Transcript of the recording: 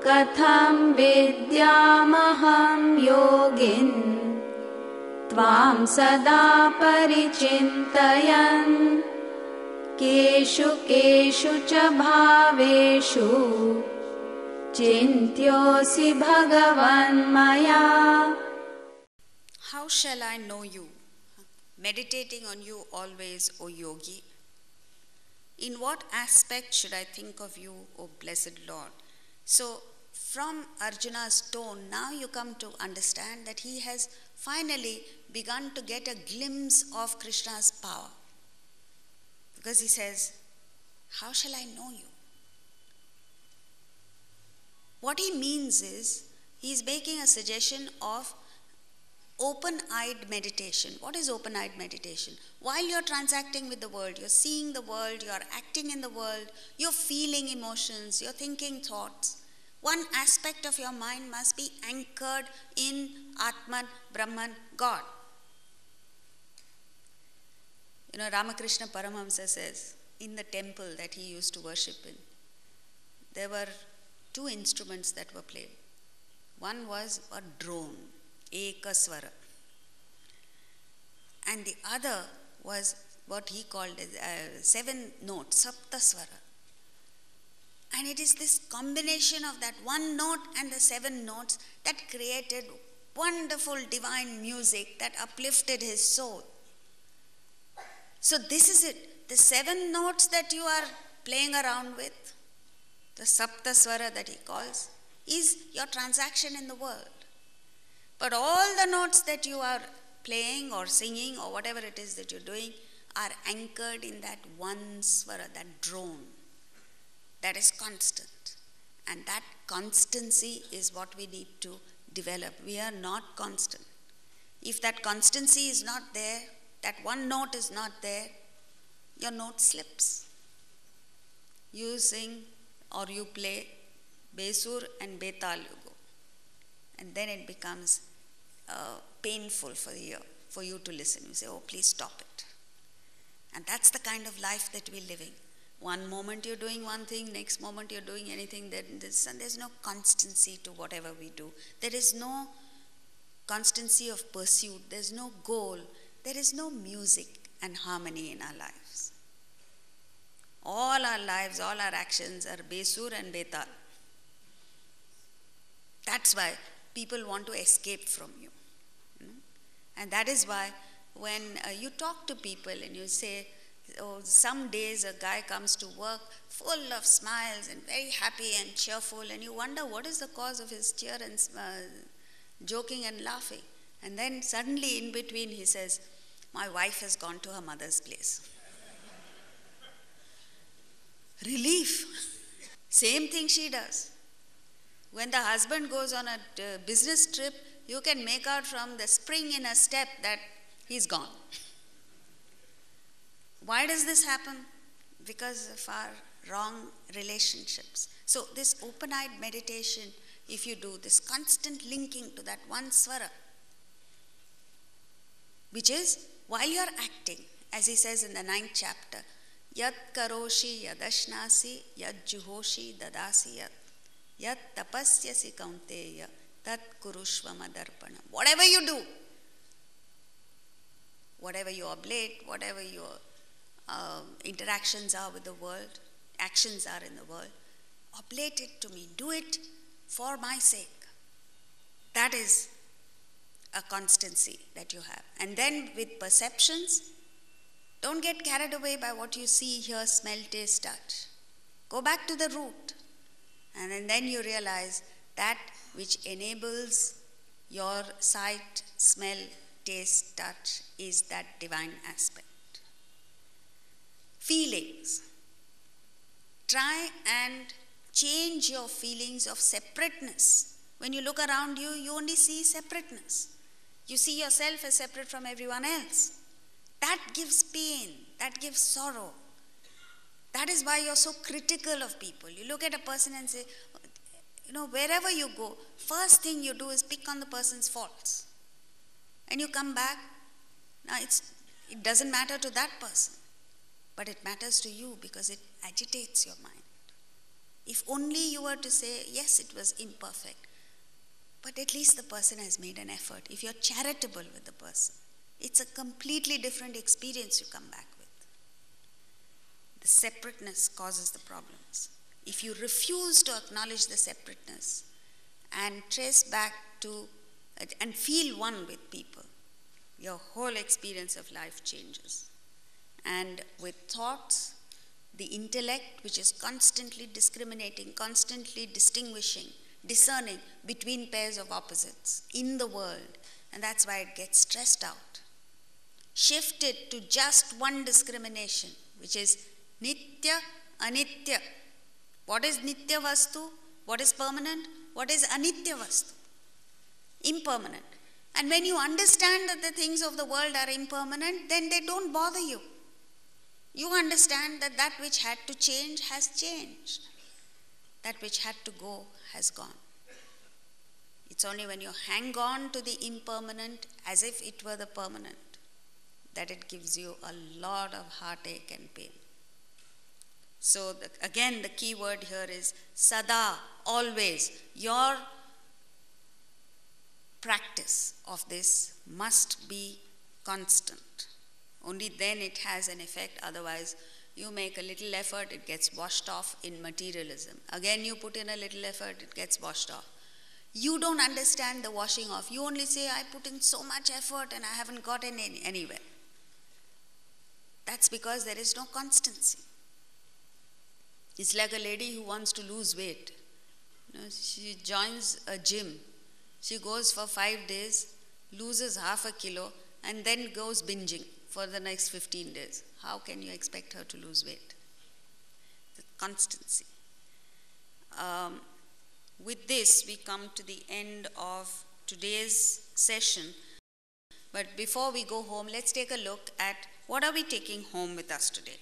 कथं विद्यामहं योगिन् त्वां सदा परिचिन्तयन् केषु केषु च भावेषु चिन्त्योऽसि भगवन्मया. How shall I know you? Meditating on you always, O yogi. In what aspect should I think of you, O blessed Lord? So, from Arjuna's tone, now you come to understand that he has finally begun to get a glimpse of Krishna's power. Because he says, how shall I know you? What he means is, he is making a suggestion of open-eyed meditation. What is open-eyed meditation? While you're transacting with the world, you're seeing the world, you're acting in the world, you're feeling emotions, you're thinking thoughts. One aspect of your mind must be anchored in Atman, Brahman, God. You know, Ramakrishna Paramahamsa says, in the temple that he used to worship in, there were two instruments that were played. One was a drone, Ekaswara. And the other was what he called as 7 notes, Saptaswara. And it is this combination of that one note and the 7 notes that created wonderful divine music that uplifted his soul. So this is it. The 7 notes that you are playing around with, the Saptaswara that he calls, is your transaction in the world. But all the notes that you are playing or singing or whatever it is that you're doing are anchored in that one swara, that drone, that is constant. And that constancy is what we need to develop. We are not constant. If that constancy is not there, that one note is not there, your note slips. You sing or you play Besur and Betal you go. And then it becomes painful for you to listen. You say, oh, please stop it. And that's the kind of life that we're living. One moment you're doing one thing, next moment you're doing anything. There's no constancy to whatever we do. There is no constancy of pursuit. There's no goal. There is no music and harmony in our lives. All our lives, all our actions are Besur and Betal. That's why people want to escape from you. And that is why when you talk to people and you say, oh, some days a guy comes to work full of smiles and very happy and cheerful, and you wonder what is the cause of his cheer and joking and laughing. And then suddenly in between he says, my wife has gone to her mother's place. Relief. Same thing she does. When the husband goes on a business trip, you can make out from the spring in a step that he's gone. Why does this happen? Because of our wrong relationships. So this open-eyed meditation, if you do this constant linking to that one swara, which is while you're acting, as he says in the 9th chapter, Yat karoshi yadashnasi yad juhoshi dadasi yat yat tapasyasi kaunteya tat kurushva madarpana. Whatever you do, whatever you oblate, whatever your interactions are with the world, actions are in the world, oblate it to me. Do it for my sake. That is a constancy that you have. And then with perceptions, don't get carried away by what you see, hear, smell, taste, touch. Go back to the root. And then you realize that which enables your sight, smell, taste, touch is that divine aspect. Feelings. Try and change your feelings of separateness. When you look around you, you only see separateness. You see yourself as separate from everyone else. That gives pain, that gives sorrow. That is why you're so critical of people. You look at a person and say, you know, wherever you go, first thing you do is pick on the person's faults. And you come back, now it doesn't matter to that person, but it matters to you because it agitates your mind. If only you were to say, yes, it was imperfect, but at least the person has made an effort. If you're charitable with the person, it's a completely different experience you come back with. The separateness causes the problems. If you refuse to acknowledge the separateness and trace back to and feel one with people, your whole experience of life changes. And with thoughts, the intellect, which is constantly discriminating, constantly distinguishing, discerning between pairs of opposites in the world, and that's why it gets stressed out. Shift it to just one discrimination, which is nitya, anitya. What is nitya vastu? What is permanent? What is anitya vastu? Impermanent. And when you understand that the things of the world are impermanent, then they don't bother you. You understand that that which had to change has changed. That which had to go has gone. It's only when you hang on to the impermanent as if it were the permanent that it gives you a lot of heartache and pain. So again, the key word here is sada, always. Your practice of this must be constant. Only then it has an effect. Otherwise, you make a little effort, it gets washed off in materialism. Again, you put in a little effort, it gets washed off. You don't understand the washing off. You only say, I put in so much effort and I haven't gotten anywhere. That's because there is no constancy. It's like a lady who wants to lose weight. She joins a gym. She goes for 5 days, loses half a kilo, and then goes binging for the next 15 days. How can you expect her to lose weight? The constancy. With this, we come to the end of today's session. But before we go home, let's take a look at what are we taking home with us today.